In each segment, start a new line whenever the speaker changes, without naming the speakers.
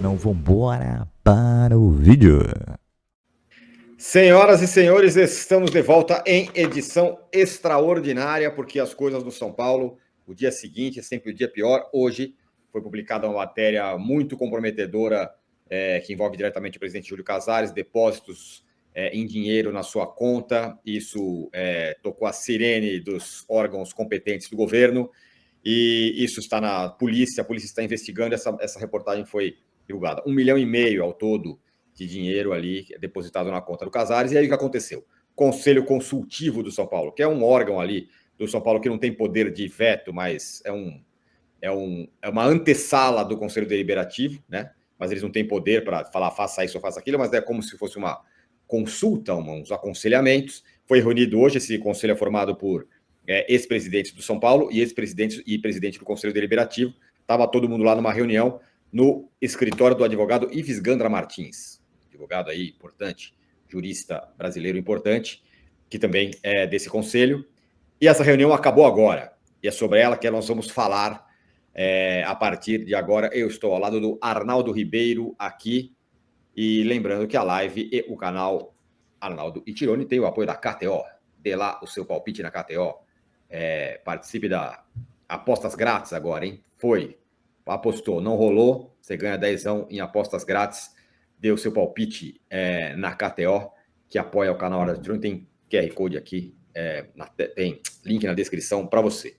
não, vambora para o vídeo.
Senhoras e senhores, estamos de volta em edição extraordinária, porque as coisas do São Paulo, o dia seguinte é sempre o dia pior. Hoje foi publicada uma matéria muito comprometedora que envolve diretamente o presidente Júlio Casares, depósitos em dinheiro na sua conta. Isso tocou a sirene dos órgãos competentes do governo e isso está na polícia. A polícia está investigando. Essa reportagem foi divulgada. 1,5 milhão ao todo de dinheiro ali depositado na conta do Casares. E aí o que aconteceu? Conselho Consultivo do São Paulo, que é um órgão ali do São Paulo que não tem poder de veto, mas é uma antessala do Conselho Deliberativo, né? Mas eles não têm poder para falar faça isso ou faça aquilo, mas é como se fosse uma consulta, uns aconselhamentos. Foi reunido hoje, esse conselho é formado por ex-presidentes do São Paulo e ex-presidentes e presidente do Conselho Deliberativo. Estava todo mundo lá numa reunião no escritório do advogado Ives Gandra Martins, advogado aí importante, jurista brasileiro importante, que também é desse conselho. E essa reunião acabou agora, e é sobre ela que nós vamos falar a partir de agora. Eu estou ao lado do Arnaldo Ribeiro aqui, e lembrando que a live e o canal Arnaldo e Tironi tem o apoio da KTO. Dê lá o seu palpite na KTO. Participe da apostas grátis agora, hein? Apostou, não rolou, você ganha 10 em apostas grátis. Dê o seu palpite na KTO, que apoia o canal Arnaldo Tironi. Tem QR Code aqui, tem link na descrição para você.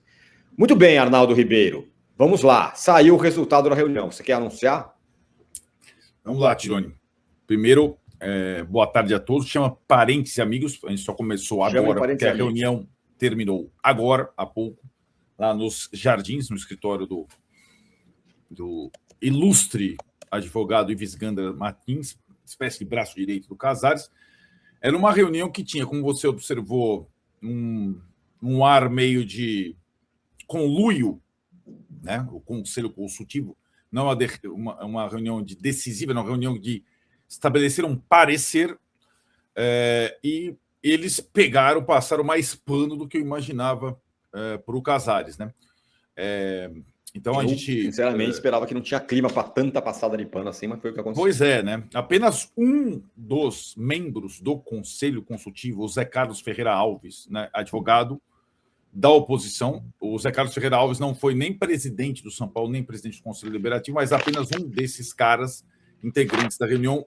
Muito bem, Arnaldo Ribeiro. Vamos lá. Saiu o resultado da reunião. Você quer anunciar?
Vamos lá, Tironi. Primeiro, boa tarde a todos. Chama parentes e amigos. A gente só começou agora, porque a reunião terminou agora, há pouco, lá nos Jardins, no escritório do ilustre advogado Ives Gandra Martins, espécie de braço direito do Casares. Era uma reunião que tinha, como você observou, um ar meio de conluio, né? O Conselho Consultivo, não uma reunião decisiva, não uma reunião de estabelecer um parecer, e eles passaram mais pano do que eu imaginava para o Casares, né? Então a gente,
sinceramente, esperava que não tinha clima para tanta passada de pano assim, mas foi o que aconteceu.
Pois é, né? Apenas um dos membros do Conselho Consultivo, o Zé Carlos Ferreira Alves, né, advogado da oposição. O Zé Carlos Ferreira Alves não foi nem presidente do São Paulo, nem presidente do Conselho Deliberativo, mas apenas um desses caras, integrantes da reunião,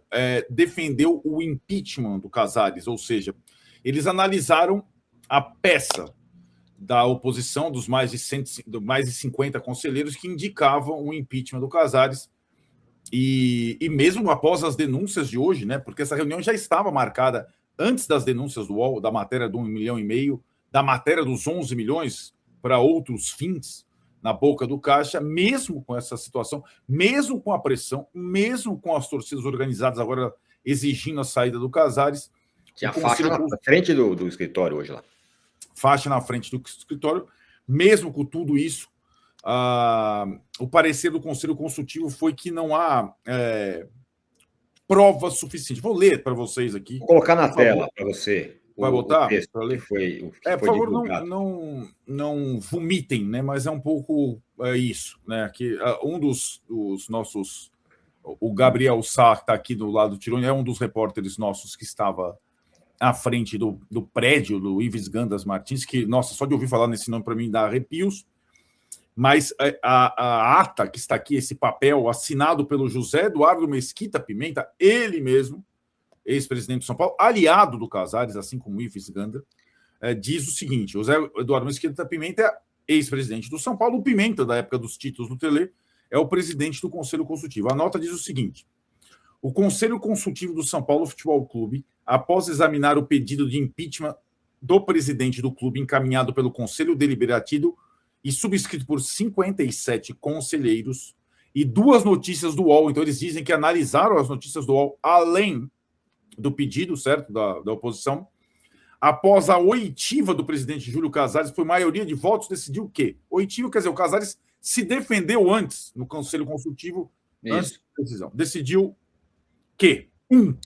defendeu o impeachment do Casares, ou seja, eles analisaram a peça da oposição dos mais de 50 conselheiros que indicavam o impeachment do Casares, e mesmo após as denúncias de hoje, né, porque essa reunião já estava marcada antes das denúncias do UOL, da matéria do 1,5 milhão, da matéria dos 11 milhões para outros fins na boca do caixa. Mesmo com essa situação, mesmo com a pressão, mesmo com as torcidas organizadas agora exigindo a saída do Casares.
Tinha a faixa na frente do escritório hoje lá.
Faixa na frente do escritório. Mesmo com tudo isso, o parecer do Conselho Consultivo foi que não há prova suficiente. Vou ler para vocês aqui.
Vou colocar na tela para você.
Vai botar?
Para ler?
Por favor, não vomitem, né? Mas é um pouco isso, né? Que um dos nossos, o Gabriel Sá, que está aqui do lado do Tironi, é um dos repórteres nossos que estava à frente do prédio do Ives Gandra Martins, que, nossa, só de ouvir falar nesse nome para mim dá arrepios. Mas a ata que está aqui, esse papel assinado pelo José Eduardo Mesquita Pimenta, ele mesmo, ex-presidente de São Paulo, aliado do Casares, assim como Ives Gandra, diz o seguinte: José Eduardo Mesquita Pimenta é ex-presidente do São Paulo, o Pimenta, da época dos títulos do Tele, é o presidente do Conselho Consultivo. A nota diz o seguinte: o Conselho Consultivo do São Paulo Futebol Clube, após examinar o pedido de impeachment do presidente do clube encaminhado pelo Conselho Deliberativo e subscrito por 57 conselheiros e 2 notícias do UOL, então eles dizem que analisaram as notícias do UOL além do pedido, certo, da oposição. Após a oitiva do presidente Júlio Casares, por maioria de votos, decidiu o quê? Oitiva quer dizer, o Casares se defendeu antes no Conselho Consultivo, antes da decisão. Decidiu que, 1,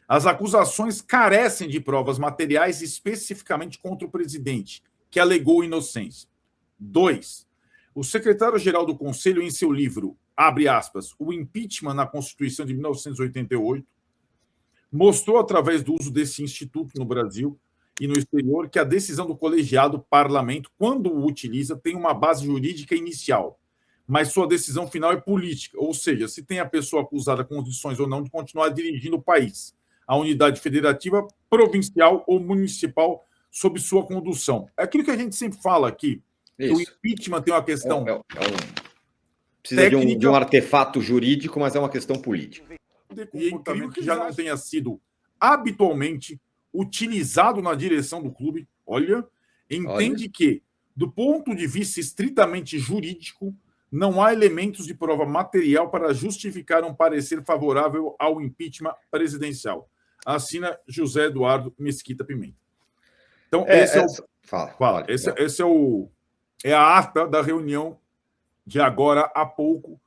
as acusações carecem de provas materiais especificamente contra o presidente, que alegou inocência. 2, o secretário-geral do Conselho, em seu livro abre aspas, o impeachment na Constituição de 1988 mostrou, através do uso desse instituto no Brasil e no exterior, que a decisão do colegiado parlamento, quando o utiliza, tem uma base jurídica inicial, mas sua decisão final é política, ou seja, se tem a pessoa acusada com condições ou não de continuar dirigindo o país, a unidade federativa, provincial ou municipal, sob sua condução. É aquilo que a gente sempre fala aqui, que o impeachment tem uma questão...
Precisa de um artefato jurídico, mas é uma questão política.
E é incrível que já não tenha sido habitualmente utilizado na direção do clube. Entende que, do ponto de vista estritamente jurídico, não há elementos de prova material para justificar um parecer favorável ao impeachment presidencial. Assina José Eduardo Mesquita Pimenta. Então, esse é a ata da reunião de agora há pouco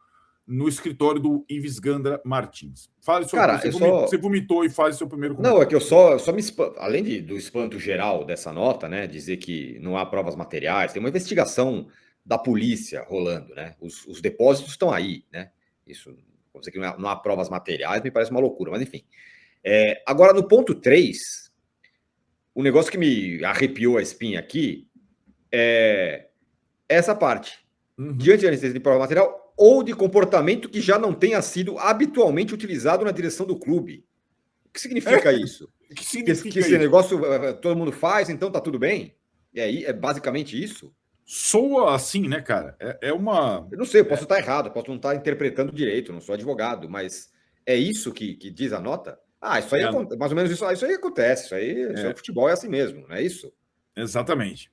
no escritório do Ives Gandra Martins. Fale sobre você vomitou e fale seu primeiro comentário.
Não, é que eu só me espanto, além do espanto geral dessa nota, né, dizer que não há provas materiais, tem uma investigação da polícia rolando, né? Os depósitos estão aí, né? Isso, dizer que não há provas materiais, me parece uma loucura, mas enfim. Agora, no ponto 3, o negócio que me arrepiou a espinha aqui é essa parte. Diante da necessidade de prova material ou de comportamento que já não tenha sido habitualmente utilizado na direção do clube. O que significa isso? Que esse negócio todo mundo faz, então tá tudo bem? É basicamente isso?
Soa assim, né, cara? Eu
não sei, eu posso estar errado, posso não estar interpretando direito, não sou advogado, mas é isso que diz a nota? Isso aí mais ou menos isso aí acontece, isso aí futebol é assim mesmo, não é isso?
Exatamente.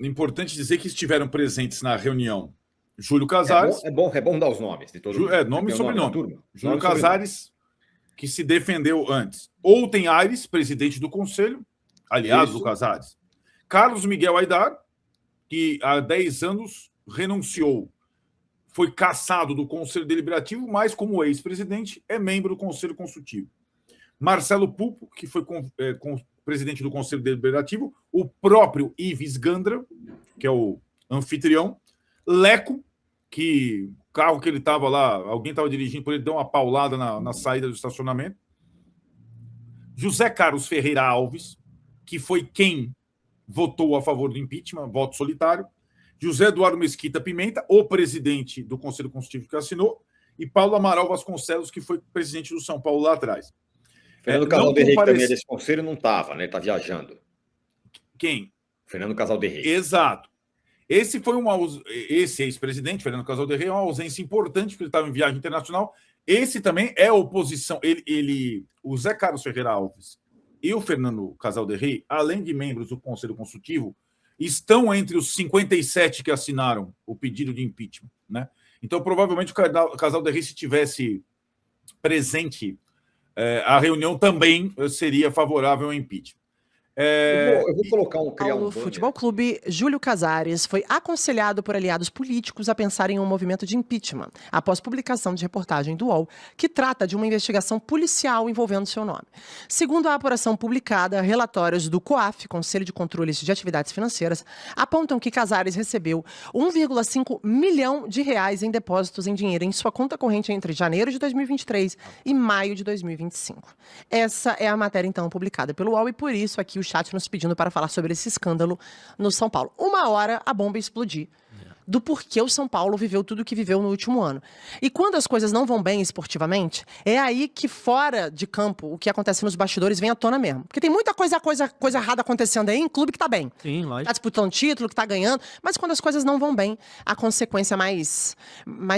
Importante dizer que estiveram presentes na reunião Júlio Casares.
É bom dar os nomes de todo mundo.
Nome e sobrenome. Júlio Casares, que se defendeu antes. Outen Aires, presidente do conselho, aliado do Casares. Carlos Miguel Aidar, que há 10 anos renunciou, foi cassado do Conselho Deliberativo, mas como ex-presidente é membro do Conselho Consultivo. Marcelo Pulpo, que foi presidente do Conselho Deliberativo, o próprio Ives Gandra, que é o anfitrião, Leco, que o carro que ele estava lá, alguém estava dirigindo por ele, deu uma paulada na saída do estacionamento. José Carlos Ferreira Alves, que foi quem votou a favor do impeachment, voto solitário. José Eduardo Mesquita Pimenta, o presidente do Conselho Consultivo que assinou, e Paulo Amaral Vasconcelos, que foi presidente do São Paulo lá atrás.
Fernando Casal de Rei, que também é desse conselho, não estava, né? Ele está viajando.
Quem?
Fernando Casal de Rei.
Exato. Esse ex-presidente, Fernando Casal de Rei, é uma ausência importante, porque ele estava em viagem internacional. Esse também é oposição. O Zé Carlos Ferreira Alves e o Fernando Casal de Rei, além de membros do Conselho Consultivo, estão entre os 57 que assinaram o pedido de impeachment, né? Então, provavelmente, o Casal de Rei, se tivesse presente, a reunião também seria favorável ao impeachment.
Eu vou colocar
O Futebol Clube Júlio Casares foi aconselhado por aliados políticos a pensar em um movimento de impeachment, após publicação de reportagem do UOL, que trata de uma investigação policial envolvendo seu nome. Segundo a apuração publicada, relatórios do COAF, Conselho de Controle de Atividades Financeiras, apontam que Casares recebeu 1,5 milhão de reais em depósitos em dinheiro em sua conta corrente entre janeiro de 2023 e maio de 2025. Essa é a matéria, então, publicada pelo UOL, e por isso aqui o chat nos pedindo para falar sobre esse escândalo no São Paulo. Uma hora a bomba explodir do porquê o São Paulo viveu tudo o que viveu no último ano. E quando as coisas não vão bem esportivamente, é aí que fora de campo, o que acontece nos bastidores vem à tona mesmo. Porque tem muita coisa errada acontecendo aí em clube que tá bem.
Sim, lógico.
Tá disputando título, que tá ganhando, mas quando as coisas não vão bem, a consequência mais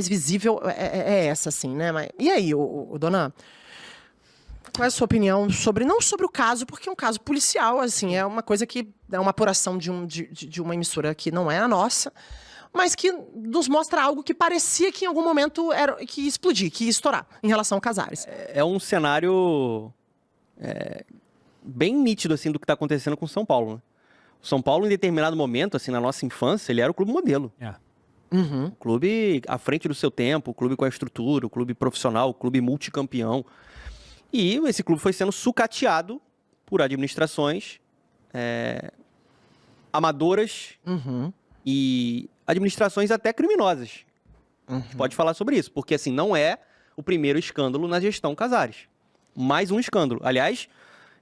visível é essa, assim, né? E aí, dona... Qual é a sua opinião não sobre o caso, porque é um caso policial, assim, é uma coisa que é uma apuração de uma emissora que não é a nossa, mas que nos mostra algo que parecia que em algum momento que ia explodir, que ia estourar em relação ao Casares.
É um cenário bem nítido, assim, do que está acontecendo com o São Paulo, né? O São Paulo, em determinado momento, assim, na nossa infância, ele era o clube modelo.
Uhum.
O clube à frente do seu tempo, o clube com a estrutura, o clube profissional, o clube multicampeão. E esse clube foi sendo sucateado por administrações amadoras
Uhum.
e administrações até criminosas. A gente pode falar sobre isso, porque assim, não é o primeiro escândalo na gestão Casares. Mais um escândalo. Aliás,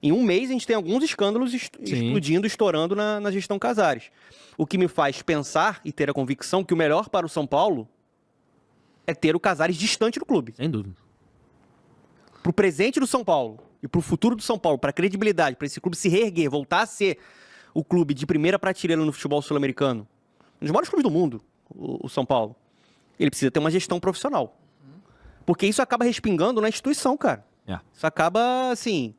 em um mês a gente tem alguns escândalos explodindo, estourando na gestão Casares. O que me faz pensar e ter a convicção que o melhor para o São Paulo é ter o Casares distante do clube.
Sem dúvida.
Para o presente do São Paulo e para o futuro do São Paulo, para a credibilidade, para esse clube se reerguer, voltar a ser o clube de primeira prateleira no futebol sul-americano, um dos maiores clubes do mundo, o São Paulo, ele precisa ter uma gestão profissional. Porque isso acaba respingando na instituição, cara. Isso acaba, assim,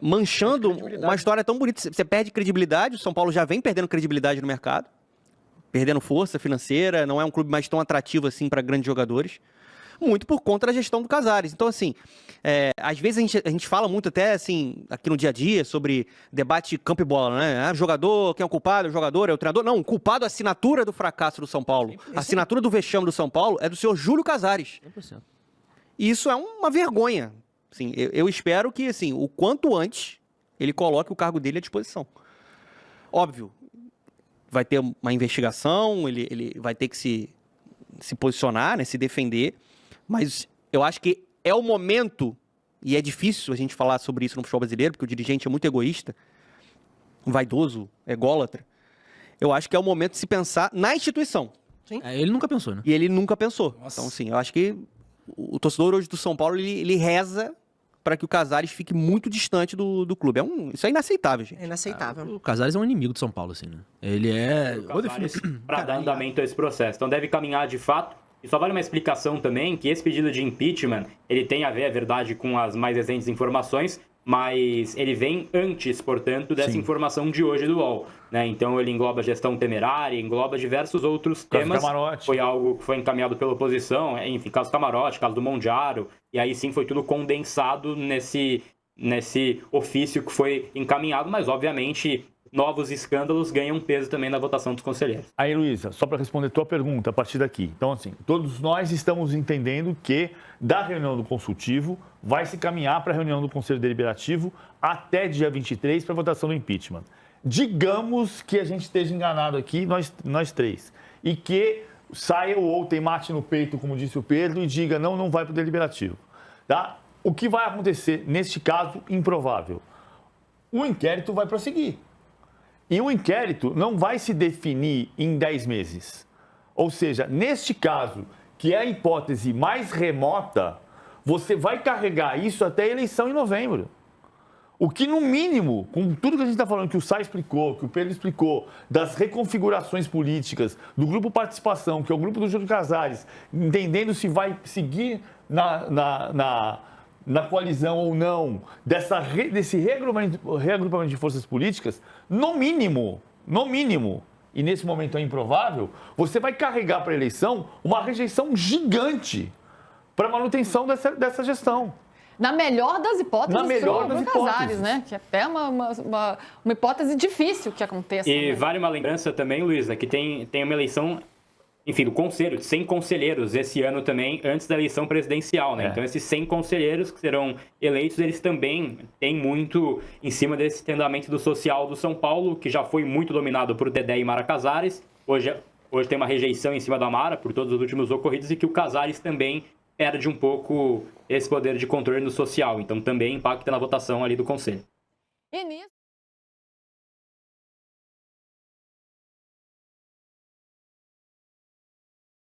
manchando uma história tão bonita. Você perde credibilidade, o São Paulo já vem perdendo credibilidade no mercado, perdendo força financeira, não é um clube mais tão atrativo assim para grandes jogadores, muito por conta da gestão do Casares. Então, assim, às vezes a gente fala muito até, assim, aqui no dia a dia, sobre debate campo e bola, né? Jogador, quem é o culpado? O jogador, é o treinador? Não, o culpado, a assinatura do fracasso do São Paulo, a assinatura do vexame do São Paulo é do senhor Júlio Casares.
100%.
E isso é uma vergonha. Assim, eu espero que, assim, o quanto antes ele coloque o cargo dele à disposição. Óbvio, vai ter uma investigação, ele vai ter que se posicionar, né, se defender, mas eu acho que é o momento, e é difícil a gente falar sobre isso no futebol brasileiro, porque o dirigente é muito egoísta, vaidoso, ególatra. Eu acho que é o momento de se pensar na instituição.
Ele nunca pensou, né?
E ele nunca pensou. Nossa. Então, assim, eu acho que o torcedor hoje do São Paulo, ele reza para que o Casares fique muito distante do clube. Isso é inaceitável, gente.
É inaceitável.
O Casares é um inimigo do São Paulo, assim, né? Ele é...
Para dar andamento a esse processo. Então deve caminhar de fato. E só vale uma explicação também que esse pedido de impeachment, ele tem a ver, é verdade, com as mais recentes informações, mas ele vem antes, portanto, dessa informação de hoje do UOL. Né? Então ele engloba gestão temerária, engloba diversos outros temas.
Camarote.
Foi algo que foi encaminhado pela oposição, enfim, caso Camarote, caso do Mondiaro, e aí sim foi tudo condensado nesse ofício que foi encaminhado, mas obviamente novos escândalos ganham peso também na votação dos conselheiros.
Aí, Luísa, só para responder a tua pergunta a partir daqui. Então, assim, todos nós estamos entendendo que da reunião do consultivo vai se caminhar para a reunião do Conselho Deliberativo até dia 23 para a votação do impeachment. Digamos que a gente esteja enganado aqui, nós três, e que saia o outro e mate no peito, como disse o Pedro, e diga não vai para o Deliberativo. Tá? O que vai acontecer neste caso, improvável? O inquérito vai prosseguir. E o inquérito não vai se definir em 10 meses. Ou seja, neste caso, que é a hipótese mais remota, você vai carregar isso até a eleição em novembro. O que, no mínimo, com tudo que a gente está falando, que o Sá explicou, que o Pedro explicou, das reconfigurações políticas, do grupo Participação, que é o grupo do Júlio Casares, entendendo se vai seguir na coalizão ou não, desse reagrupamento de forças políticas, no mínimo, e nesse momento é improvável, você vai carregar para a eleição uma rejeição gigante para a manutenção dessa gestão.
Na melhor das hipóteses,
Na melhor das
Casares,
hipóteses.
né? Que é até uma hipótese difícil que aconteça.
E
né?
vale uma lembrança também, Luísa, que tem uma eleição, enfim, do conselho, de 100 conselheiros esse ano também, antes da eleição presidencial, né? Então, esses 100 conselheiros que serão eleitos, eles também têm muito em cima desse andamento do social do São Paulo, que já foi muito dominado por Dedé e Mara Casares. Hoje tem uma rejeição em cima da Mara por todos os últimos ocorridos e que o Casares também perde um pouco esse poder de controle no social. Então, também impacta na votação ali do conselho.
E nisso...